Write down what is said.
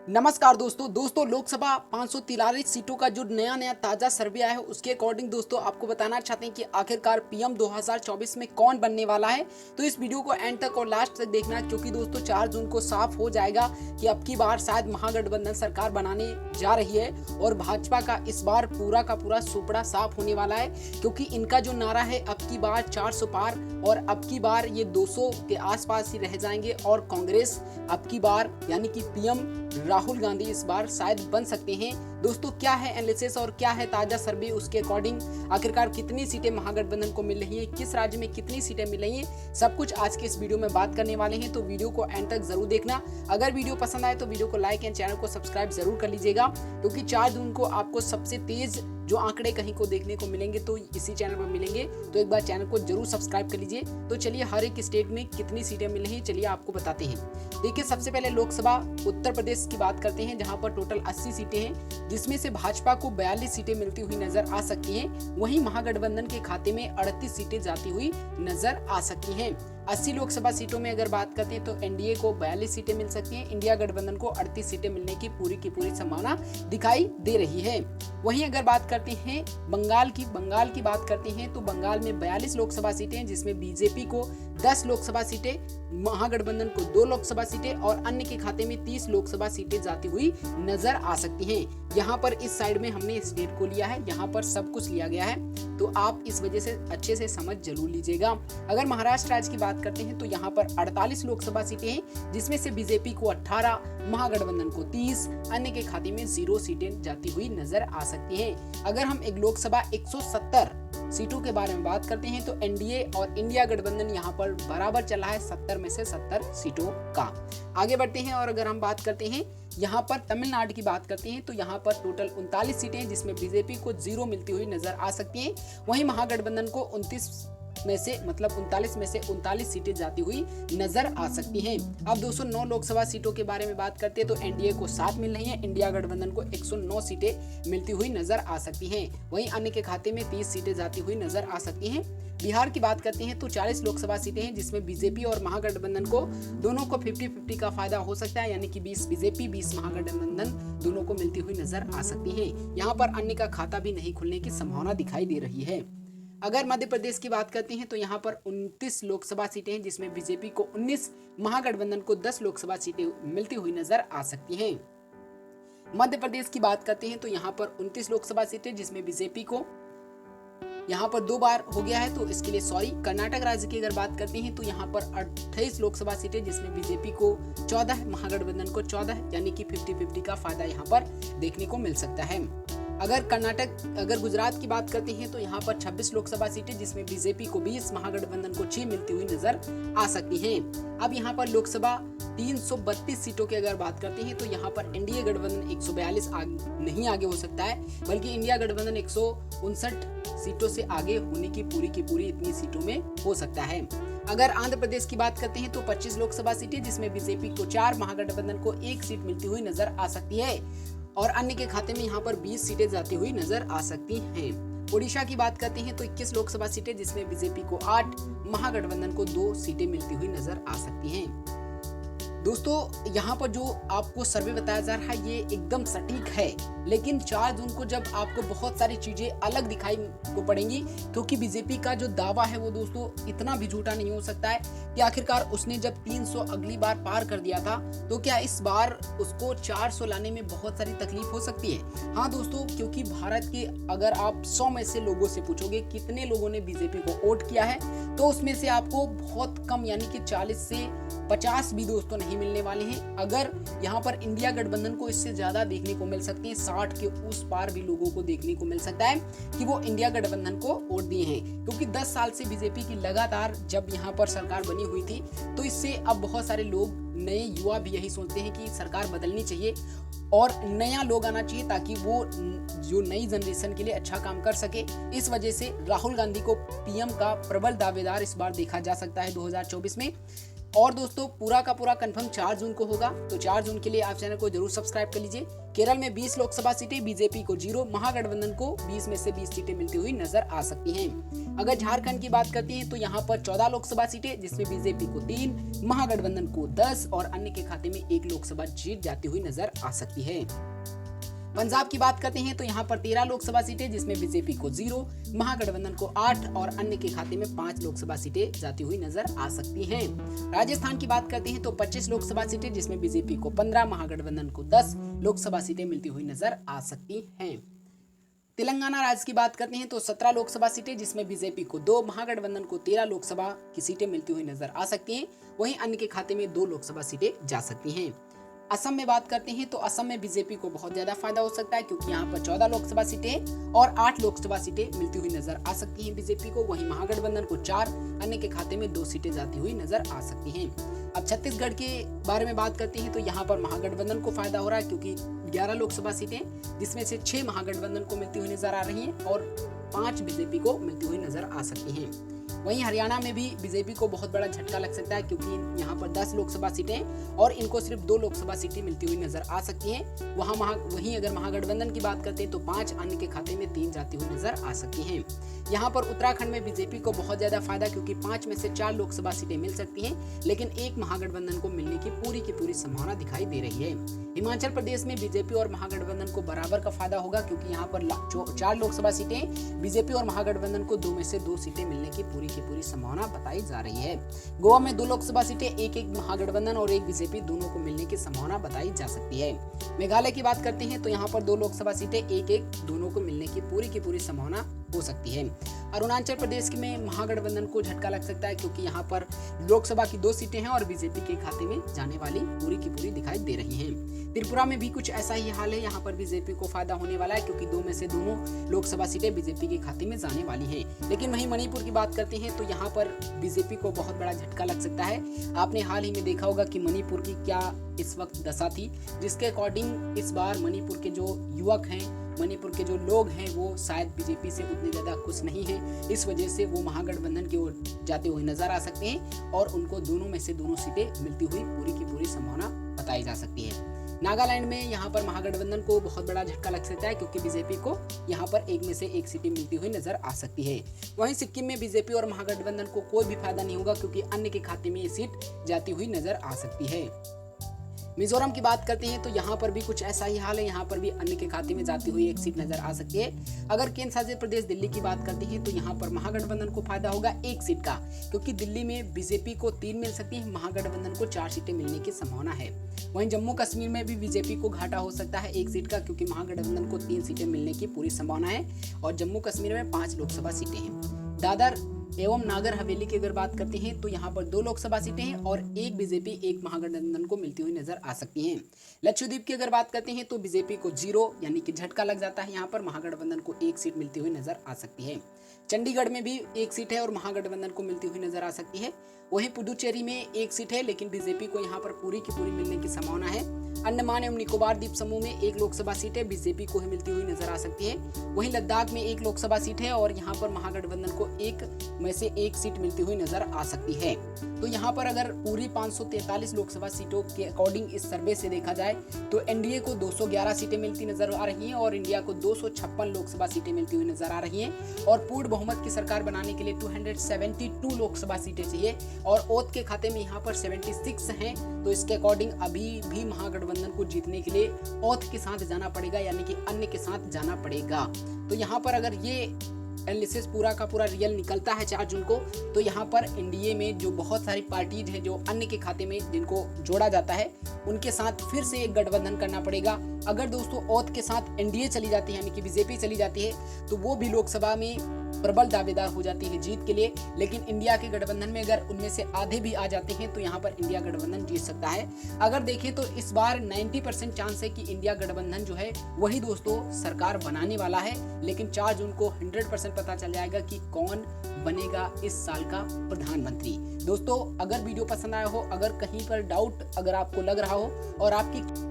नमस्कार दोस्तों लोकसभा 543 सीटों का जो नया ताजा सर्वे आया है उसके अकॉर्डिंग दोस्तों आपको बताना चाहते हैं कि आखिरकार पीएम 2024 में कौन बनने वाला है। तो इस वीडियो को एंड तक और लास्ट तक देखना क्योंकि दोस्तों 4 जून को साफ हो जाएगा कि अब की बार शायद महागठबंधन सरकार बनाने जा रही है और भाजपा का इस बार पूरा का पूरा सुपड़ा साफ होने वाला है, क्योंकि इनका जो नारा है अब की बार 400 पार और अब की बार ये 200 के आसपास ही रह जाएंगे और कांग्रेस अब की बार यानी कि पीएम राहुल गांधी इस बार शायद बन सकते हैं। दोस्तों क्या है एनालिसिस और क्या है ताजा सर्वे, उसके अकॉर्डिंग आखिरकार कितनी सीटें महागठबंधन को मिल रही है, किस राज्य में कितनी सीटें मिल रही हैं, सब कुछ आज के इस वीडियो में बात करने वाले हैं। तो वीडियो को एंड तक जरूर देखना। अगर वीडियो पसंद आए तो वीडियो को लाइक एंड चैनल को सब्सक्राइब जरूर कर लीजिएगा, क्योंकि 4 जून को आपको सबसे तेज जो आंकड़े कहीं को देखने को मिलेंगे तो इसी चैनल पर मिलेंगे। तो एक बार चैनल को जरूर सब्सक्राइब कर लीजिए। तो चलिए हर एक स्टेट में कितनी सीटें मिल रही हैं चलिए आपको बताते हैं। देखिए सबसे पहले लोकसभा उत्तर प्रदेश की बात करते हैं, जहां पर टोटल 80 सीटें हैं, जिसमें से भाजपा को 42 सीटें मिलती हुई नजर आ सकती हैं। वहीं महागठबंधन के खाते में 38 सीटें जाती हुई नजर आ सकती हैं। 80 लोकसभा सीटों में अगर बात करते हैं तो एनडीए को 42 सीटें मिल सकती हैं, इंडिया गठबंधन को 38 सीटें मिलने की पूरी संभावना दिखाई दे रही है। वहीं अगर बात करते हैं बंगाल की बात करते हैं तो बंगाल में 42 लोकसभा सीटें हैं, जिसमें बीजेपी को 10 लोकसभा सीटें, महागठबंधन को 2 लोकसभा सीटें और अन्य के खाते में 30 लोकसभा सीटें जाती हुई नजर आ सकती हैं। यहाँ पर इस साइड में हमने स्टेट को लिया है, यहाँ पर सब कुछ लिया गया है, तो आप इस वजह से अच्छे से समझ जरूर लीजिएगा। अगर महाराष्ट्र राज्य की बात करते हैं तो यहाँ पर 48 लोकसभा सीटें हैं, जिसमें से बीजेपी को 18, महागठबंधन को 30, अन्य के खाते में 0 सीटें जाती हुई नजर आ सकती हैं। अगर हम एक लोकसभा 170 सीटों के बारे में बात करते हैं तो एनडीए और इंडिया गठबंधन यहाँ पर बराबर चला है 70 में से 70 सीटों का। आगे बढ़ते हैं और अगर हम बात करते हैं यहाँ पर तमिलनाडु की बात करते हैं तो यहाँ पर टोटल 39 सीटें हैं, जिसमें बीजेपी को 0 मिलती हुई नजर आ सकती हैं। वहीं महागठबंधन को 39 में से 39 सीटें जाती हुई नजर आ सकती हैं। अब 209 लोकसभा सीटों के बारे में बात करते हैं तो एनडीए को 7 मिल रही हैं, इंडिया गठबंधन को 109 सीटें मिलती हुई नजर आ सकती हैं। वहीं अन्य के खाते में 30 सीटें जाती हुई नजर आ सकती हैं। बिहार की बात करते हैं तो 40 लोकसभा सीटें हैं, जिसमें बीजेपी और महागठबंधन को दोनों को 50-50 का फायदा हो सकता है, यानी कि 20 बीजेपी 20 महागठबंधन दोनों को मिलती हुई नजर आ सकती है। यहाँ पर अन्य का खाता भी नहीं खुलने की संभावना दिखाई दे रही है। अगर मध्य प्रदेश की बात करते हैं तो यहाँ पर 29 लोकसभा सीटें हैं, जिसमें बीजेपी को 19, महागठबंधन को 10 लोकसभा सीटें मिलती हुई नजर आ सकती हैं। मध्य प्रदेश की बात करते हैं तो यहाँ पर 29 लोकसभा सीटें, जिसमें बीजेपी को यहाँ पर 2 बार हो गया है, तो इसके लिए सॉरी। कर्नाटक राज्य की अगर बात करते हैं तो यहाँ पर 28 लोकसभा सीटें, जिसमें बीजेपी को 14, महागठबंधन को 14, यानी कि 50-50 का फायदा यहाँ पर देखने को मिल सकता है। अगर गुजरात की बात करते हैं तो यहाँ पर 26 लोकसभा सीटें, जिसमें बीजेपी को 20, महागठबंधन को 6 मिलती हुई नजर आ सकती हैं। अब यहाँ पर लोकसभा 332 सीटों की अगर बात करते हैं तो यहाँ पर एनडीए गठबंधन 142 नहीं आगे हो सकता है, बल्कि इंडिया गठबंधन 159 सीटों से आगे होने की पूरी इतनी सीटों में हो सकता है। अगर आंध्र प्रदेश की बात करते हैं तो 25 लोकसभा सीटें, जिसमें बीजेपी को 4, महागठबंधन को 1 सीट मिलती हुई नजर आ सकती है और अन्य के खाते में यहाँ पर 20 सीटें जाती हुई नजर आ सकती हैं। ओडिशा की बात करते हैं तो 21 लोकसभा सीटें, जिसमें बीजेपी को 8, महागठबंधन को 2 सीटें मिलती हुई नजर आ सकती हैं। दोस्तों यहाँ पर जो आपको सर्वे बताया जा रहा है ये एकदम सटीक है, लेकिन 4 जून को जब आपको बहुत सारी चीजें अलग दिखाई को पड़ेंगी, क्योंकि बीजेपी का जो दावा है वो दोस्तों इतना भी झूठा नहीं हो सकता है कि आखिरकार उसने जब 300 अगली बार पार कर दिया था तो क्या इस बार उसको 400 लाने में बहुत सारी तकलीफ हो सकती है। हाँ दोस्तों, क्योंकि भारत के अगर आप 100 में से लोगों से पूछोगे कितने लोगों ने बीजेपी को वोट किया है, तो उसमें से आपको बहुत कम यानी कि 40 से 50 भी दोस्तों नहीं मिलने वाले हैं। अगर यहाँ पर इंडिया गठबंधन को इससे ज्यादा देखने को मिल सकती है, 60 के उस पार भी लोगों को देखने को मिल सकता है कि वो इंडिया गठबंधन को वोट दिए हैं, क्योंकि 10 साल से बीजेपी की लगातार जब यहाँ पर सरकार बनी हुई थी तो इससे अब बहुत सारे लोग, नए युवा भी यही सोचते हैं कि सरकार बदलनी चाहिए और नया लोग आना चाहिए ताकि वो जो नई जनरेशन के लिए अच्छा काम कर सके। इस वजह से राहुल गांधी को पीएम का प्रबल दावेदार इस बार देखा जा सकता है 2024 में। और दोस्तों पूरा का पूरा कंफर्म 4 जून को होगा। तो 4 जून के लिए आप चैनल को जरूर सब्सक्राइब कर लीजिए। केरल में 20 लोकसभा सीटें, बीजेपी को 0, महागठबंधन को 20 में से 20 सीटें मिलती हुई नजर आ सकती हैं। अगर झारखंड की बात करते हैं तो यहाँ पर 14 लोकसभा सीटें, जिसमें बीजेपी को 3, महागठबंधन को 10 और अन्य के खाते में 1 लोकसभा सीट जाती हुई नजर आ सकती है। पंजाब की बात करते हैं तो यहाँ पर 13 लोकसभा सीटें, जिसमें बीजेपी को 0, महागठबंधन को 8 और अन्य के खाते में 5 लोकसभा सीटें जाती हुई नजर आ सकती हैं। राजस्थान की बात करते हैं तो 25 लोकसभा सीटें, जिसमें बीजेपी को 15, महागठबंधन को 10 लोकसभा सीटें मिलती हुई नजर आ सकती हैं। तेलंगाना राज्य की बात करते हैं तो 17 लोकसभा सीटें, जिसमें बीजेपी को 2, महागठबंधन को 13 लोकसभा की सीटें मिलती हुई नजर आ सकती हैं। वहीं अन्य के खाते में 2 लोकसभा सीटें जा सकती हैं। असम में बात करते हैं तो असम में बीजेपी को बहुत ज्यादा फायदा हो सकता है, क्योंकि यहाँ पर 14 लोकसभा सीटें और 8 लोकसभा सीटें मिलती हुई नजर आ सकती हैं बीजेपी को। वहीं महागठबंधन को 4, अन्य के खाते में 2 सीटें जाती हुई नजर आ सकती हैं। अब छत्तीसगढ़ के बारे में बात करते हैं तो यहाँ पर महागठबंधन को फायदा हो रहा है, क्योंकि 11 लोकसभा सीटें, जिसमें से 6 महागठबंधन को मिलती हुई नजर आ रही हैं और 5 बीजेपी को मिलती हुई नजर आ सकती हैं। वहीं हरियाणा में भी बीजेपी को बहुत बड़ा झटका लग सकता है, क्योंकि यहाँ पर 10 लोकसभा सीटें और इनको सिर्फ 2 लोकसभा सीटें मिलती हुई नजर आ सकती हैं। वहीं अगर महागठबंधन की बात करते हैं तो 5, अन्य के खाते में 3 जाती हुई नजर आ सकती हैं। यहाँ पर उत्तराखंड में बीजेपी को बहुत ज्यादा फायदा, क्योंकि 5 में से 4 लोकसभा सीटें मिल सकती हैं, लेकिन 1 महागठबंधन को मिलने की पूरी संभावना दिखाई दे रही है। हिमाचल प्रदेश में बीजेपी और महागठबंधन को बराबर का फायदा होगा, क्योंकि यहाँ पर 4 लोकसभा सीटें बीजेपी और महागठबंधन को 2 में से 2 सीटें मिलने की पूरी संभावना बताई जा रही है। गोवा में 2 लोकसभा सीटें, एक महागठबंधन और 1 बीजेपी, दोनों को मिलने की संभावना बताई जा सकती है। मेघालय की बात करते हैं तो यहाँ पर 2 लोकसभा सीटें, एक दोनों को मिलने की पूरी संभावना हो सकती है। अरुणाचल प्रदेश में महागठबंधन को झटका लग सकता है, क्योंकि यहाँ पर लोकसभा की 2 सीटें हैं और बीजेपी के खाते में जाने वाली पूरी दिखाई दे रही हैं। त्रिपुरा में भी कुछ ऐसा ही हाल है, यहाँ पर बीजेपी को फायदा होने वाला है, क्योंकि 2 में से दोनों लोकसभा सीटें बीजेपी के खाते में जाने वाली हैं। लेकिन वहीं मणिपुर की बात करते हैं तो यहाँ पर बीजेपी को बहुत बड़ा झटका लग सकता है। आपने हाल ही में देखा होगा कि मणिपुर की क्या इस वक्त दशा थी, जिसके अकॉर्डिंग इस बार मणिपुर के जो युवक हैं, मणिपुर के जो लोग हैं, वो शायद बीजेपी से उतने ज्यादा खुश नहीं हैं। इस वजह से वो महागठबंधन की ओर जाते हुए नजर आ सकते हैं और उनको दोनों में से दोनों सीटें मिलती हुई पूरी संभावना बताई जा सकती है। नागालैंड में यहाँ पर महागठबंधन को बहुत बड़ा झटका लग सकता है, क्योंकि बीजेपी को यहाँ पर 1 में से 1 सीटें मिलती हुई नजर आ सकती है। वहीं सिक्किम में बीजेपी और महागठबंधन को कोई भी फायदा नहीं होगा, क्योंकि अन्य के खाते में ये सीट जाती हुई नजर आ सकती है। मिजोरम की बात करते हैं तो यहाँ पर भी कुछ ऐसा ही हाल है, यहाँ पर भी अन्य के खाते में जाती हुई 1 सीट नजर आ सकती है। अगर केंद्र शासित प्रदेश दिल्ली की बात करते हैं तो यहाँ पर महागठबंधन को फायदा होगा 1 सीट का, क्योंकि दिल्ली में बीजेपी को 3 मिल सकती है, महागठबंधन को 4 सीटें मिलने की संभावना है। वहीं जम्मू कश्मीर में भी बीजेपी को घाटा हो सकता है 1 सीट का, क्योंकि महागठबंधन को 3 सीटें मिलने की पूरी संभावना है और जम्मू कश्मीर में 5 लोकसभा सीटें हैं। दादर एवं नागर हवेली की अगर बात करते हैं तो यहाँ पर 2 लोकसभा सीटें हैं और 1 बीजेपी 1 महागठबंधन को मिलती हुई नजर आ सकती हैं। लक्षद्वीप की अगर बात करते हैं तो बीजेपी को 0 यानी कि झटका लग जाता है, यहाँ पर महागठबंधन को 1 सीट मिलती हुई नजर आ सकती है। चंडीगढ़ में भी 1 सीट है और महागठबंधन को मिलती हुई नजर आ सकती है। वहीं पुडुचेरी में 1 सीट है, लेकिन बीजेपी को यहाँ पर पूरी की पूरी मिलने की संभावना है। अंडमान एवं निकोबार द्वीप समूह में 1 लोकसभा सीट है, बीजेपी को ही मिलती हुई नजर आ सकती है। वहीं लद्दाख में 1 लोकसभा सीट है और यहाँ पर महागठबंधन को 1 में से 1 सीट मिलती हुई नजर आ सकती है। तो यहाँ पर अगर पूरी 543 लोकसभा सीटों के अकॉर्डिंग इस सर्वे से देखा जाए तो एनडीए को 211 सीटें मिलती नजर आ रही हैं और इंडिया को 256 लोकसभा सीटें मिलती हुई नजर आ रही हैं और पूर्ण बहुमत की सरकार बनाने के लिए 272 लोकसभा सीटें चाहिए और ओथ के खाते में यहाँ पर 76 हैं। तो इसके अकॉर्डिंग अभी भी महागठबंधन को जीतने के लिए ओथ के साथ जाना पड़ेगा, यानी कि अन्य के साथ जाना पड़ेगा। तो यहाँ पर अगर ये एनालिसिस पूरा का पूरा रियल निकलता है 4 जून को, तो यहाँ पर एनडीए में जो बहुत सारी पार्टीज हैं जो अन्य के खाते में जिनको जोड़ा जाता है उनके साथ फिर से एक गठबंधन करना पड़ेगा। अगर दोस्तों ओथ के साथ एनडीए चली जाती है यानी कि बीजेपी चली जाती है तो वो भी लोकसभा में प्रबल दावेदार हो जाती है जीत के लिए। लेकिन इंडिया के गठबंधन में अगर उनमें से आधे भी आ जाते हैं तो यहाँ पर इंडिया गठबंधन जीत सकता है। अगर देखें तो इस बार 90% चांस है कि इंडिया गठबंधन जो है वही दोस्तों सरकार बनाने वाला है, लेकिन 4 जून को 100% पता चल जाएगा कि कौन बनेगा इस साल का प्रधानमंत्री। दोस्तों अगर वीडियो पसंद आया हो, अगर कहीं पर डाउट अगर आपको लग रहा हो और आपकी